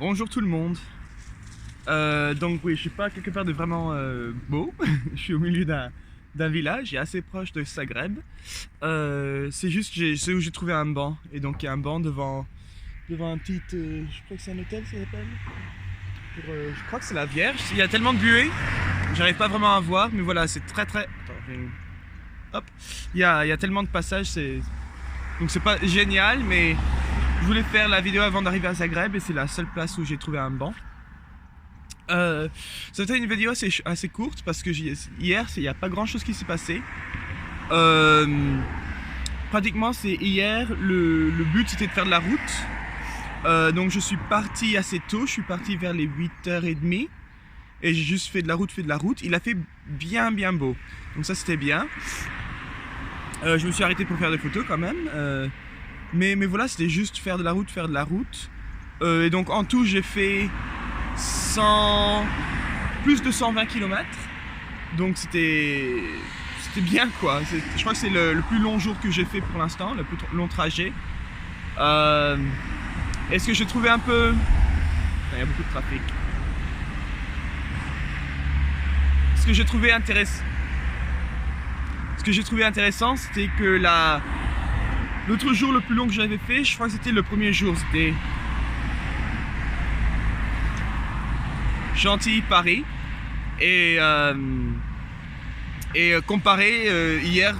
Bonjour tout le monde. Donc oui, je suis pas quelque part de vraiment beau. Je suis au milieu d'un village, et assez proche de Zagreb. C'est juste, c'est où j'ai trouvé un banc. Et donc il y a un banc devant un petit, je crois que c'est un hôtel, ça s'appelle. Je crois que c'est la Vierge. Il y a tellement de buée, j'arrive pas vraiment à voir, mais voilà, c'est très. Attends, hop. Il y a tellement de passages, donc c'est pas génial, mais je voulais faire la vidéo avant d'arriver à Zagreb et c'est la seule place où j'ai trouvé un banc. C'était une vidéo assez courte parce que hier, il n'y a pas grand chose qui s'est passé. Pratiquement, c'est hier, le but c'était de faire de la route. Donc je suis parti assez tôt, je suis parti vers les 8h30 et j'ai juste fait de la route. Il a fait bien beau, donc ça c'était bien. Je me suis arrêté pour faire des photos quand même. Mais voilà, c'était juste faire de la route. Et donc en tout, j'ai fait plus de 120 km. Donc c'était bien quoi. Je crois que c'est le plus long jour que j'ai fait pour l'instant, le plus long trajet. Est-ce que j'ai trouvé un peu... Il y a beaucoup de trafic. Ce que j'ai trouvé intéressant, c'était que l'autre jour, le plus long que j'avais fait, je crois que c'était le premier jour, c'était Chantilly-Paris. Et comparé hier,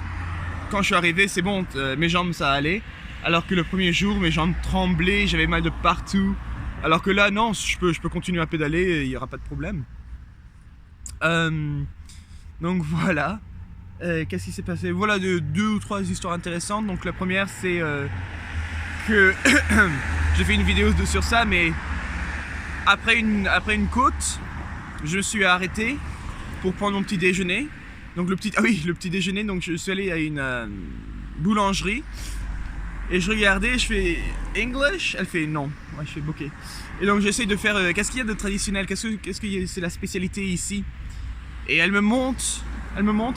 quand je suis arrivé, c'est bon, mes jambes ça allait. Alors que le premier jour, mes jambes tremblaient, j'avais mal de partout. Alors que là, non, je peux continuer à pédaler, il n'y aura pas de problème. Donc voilà. Qu'est-ce qui s'est passé? Voilà deux ou trois histoires intéressantes. Donc la première c'est que j'ai fait une vidéo sur ça, mais après une côte, je me suis arrêté pour prendre mon petit déjeuner. Donc le petit déjeuner, donc je suis allé à une boulangerie et je regardais, je fais English, elle fait non, moi je fais ok. Et donc j'essaie de faire qu'est-ce qu'il y a de traditionnel, qu'est-ce que c'est la spécialité ici. Et elle me montre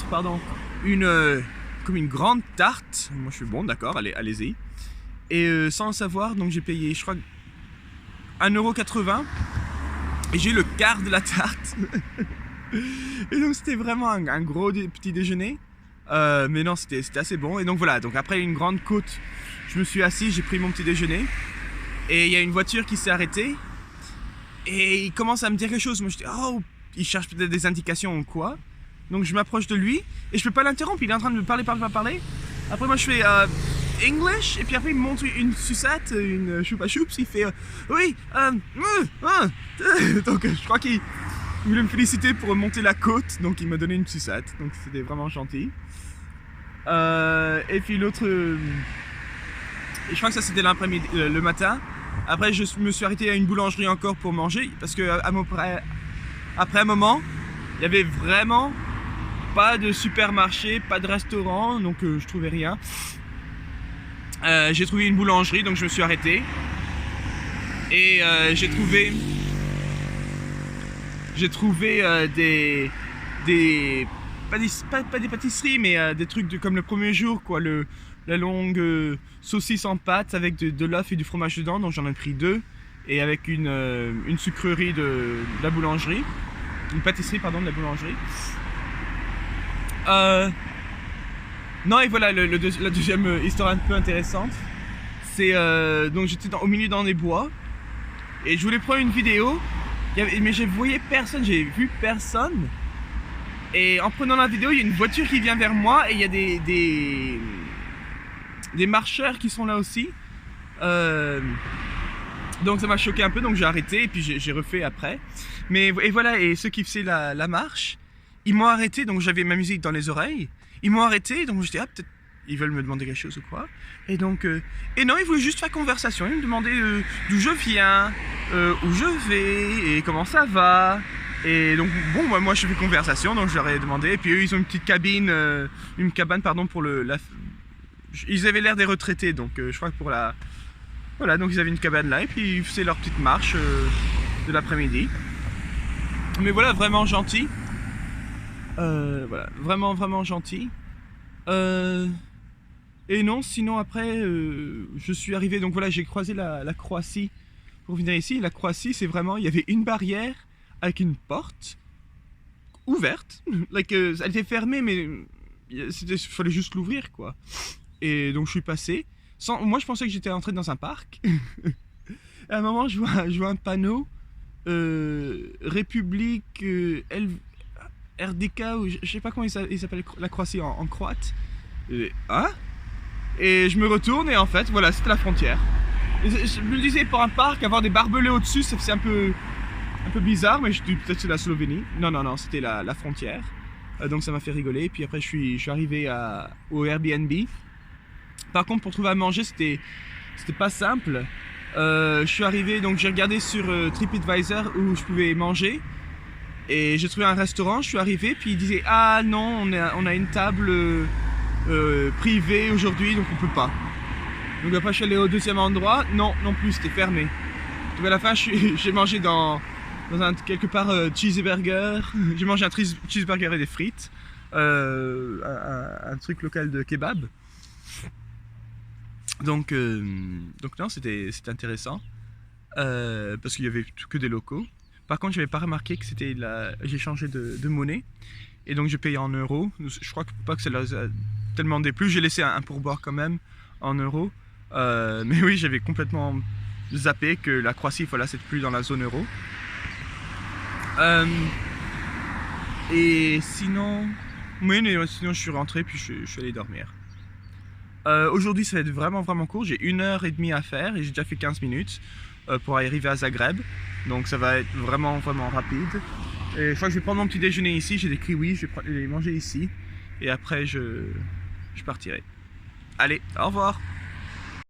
pardon, comme une grande tarte. Moi je suis bon, d'accord, allez-y. Et sans le savoir, donc j'ai payé, je crois, 1,80 € et j'ai eu le quart de la tarte. Et donc c'était vraiment un gros petit déjeuner. Mais non, c'était assez bon. Et donc voilà, donc après une grande côte, je me suis assis, j'ai pris mon petit déjeuner. Et il y a une voiture qui s'est arrêtée. Et il commence à me dire quelque chose. Moi je dis, oh, il cherche peut-être des indications ou quoi. Donc je m'approche de lui et je peux pas l'interrompre, il est en train de me parler. Après moi je fais English et puis après il me montre une sucette, une choupa choups, il fait oui, donc je crois qu'il voulait me féliciter pour monter la côte, donc il m'a donné une sucette, donc c'était vraiment gentil. Et puis l'autre, je crois que ça c'était l'après-midi, le matin. Après je me suis arrêté à une boulangerie encore pour manger parce que après un moment, il y avait vraiment pas de supermarché, pas de restaurant, donc je trouvais rien. J'ai trouvé une boulangerie, donc je me suis arrêté. Et j'ai trouvé pas des pâtisseries, mais des trucs comme le premier jour, quoi. La longue saucisse en pâte avec de l'œuf et du fromage dedans, donc j'en ai pris 2. Et avec une sucrerie de la boulangerie. Une pâtisserie, pardon, de la boulangerie. Non, et voilà, la deuxième histoire un peu intéressante. C'est donc j'étais au milieu dans des bois et je voulais prendre une vidéo, mais j'ai vu personne. Et en prenant la vidéo, il y a une voiture qui vient vers moi et il y a des marcheurs qui sont là aussi. Donc ça m'a choqué un peu, donc j'ai arrêté et puis j'ai refait après. Et voilà, et ceux qui faisaient la marche, ils m'ont arrêté, donc j'avais ma musique dans les oreilles. Ils m'ont arrêté, donc je dis, ah, peut-être ils veulent me demander quelque chose ou quoi. Et donc, et non, ils voulaient juste faire conversation. Ils me demandaient d'où je viens, où je vais, et comment ça va. Et donc, bon, moi je fais conversation, donc je leur ai demandé. Et puis eux, ils ont une cabane, pardon, pour ils avaient l'air des retraités, donc je crois que pour la... Voilà, donc ils avaient une cabane là, et puis ils faisaient leur petite marche de l'après-midi. Mais voilà, vraiment gentil. Voilà, vraiment gentil. Et non, sinon après, je suis arrivé, donc voilà, j'ai croisé la Croatie pour venir ici. La Croatie, c'est vraiment, il y avait une barrière avec une porte ouverte. Elle était fermée, mais il fallait juste l'ouvrir, quoi. Et donc je suis passé. Moi, je pensais que j'étais entré dans un parc. À un moment, je vois un panneau République RDK, ou je sais pas comment il s'appelle la Croatie en croate. Et je me retourne et en fait, voilà, c'était la frontière. Je me disais, pour un parc, avoir des barbelés au-dessus, c'est un peu bizarre, mais je dis peut-être c'est la Slovénie. Non, c'était la frontière. Donc ça m'a fait rigoler. Puis après, je suis arrivé au Airbnb. Par contre, pour trouver à manger, c'était pas simple. Je suis arrivé, donc j'ai regardé sur TripAdvisor où je pouvais manger. Et j'ai trouvé un restaurant, je suis arrivé, puis il disait « Ah non, on a une table privée aujourd'hui, donc on peut pas. » Donc après je suis allé au deuxième endroit, non plus, c'était fermé. Donc à la fin j'ai mangé dans quelque part cheeseburger, j'ai mangé un cheeseburger et des frites, un truc local de kebab. Donc non, c'était intéressant, parce qu'il y avait que des locaux. Par contre, je n'avais pas remarqué que j'ai changé de monnaie, et donc j'ai payé en euros. Je crois pas que ça leur a tellement déplu. J'ai laissé un pourboire quand même en euros, mais oui, j'avais complètement zappé que la Croatie, voilà, c'est plus dans la zone euro. Et sinon, sinon je suis rentré puis je suis allé dormir. Aujourd'hui, ça va être vraiment court. J'ai 1h30 à faire et j'ai déjà fait 15 minutes pour arriver à Zagreb. Donc ça va être vraiment rapide. Et je crois que je vais prendre mon petit déjeuner ici. J'ai des kiwis, je vais les manger ici. Et après, je partirai. Allez, au revoir!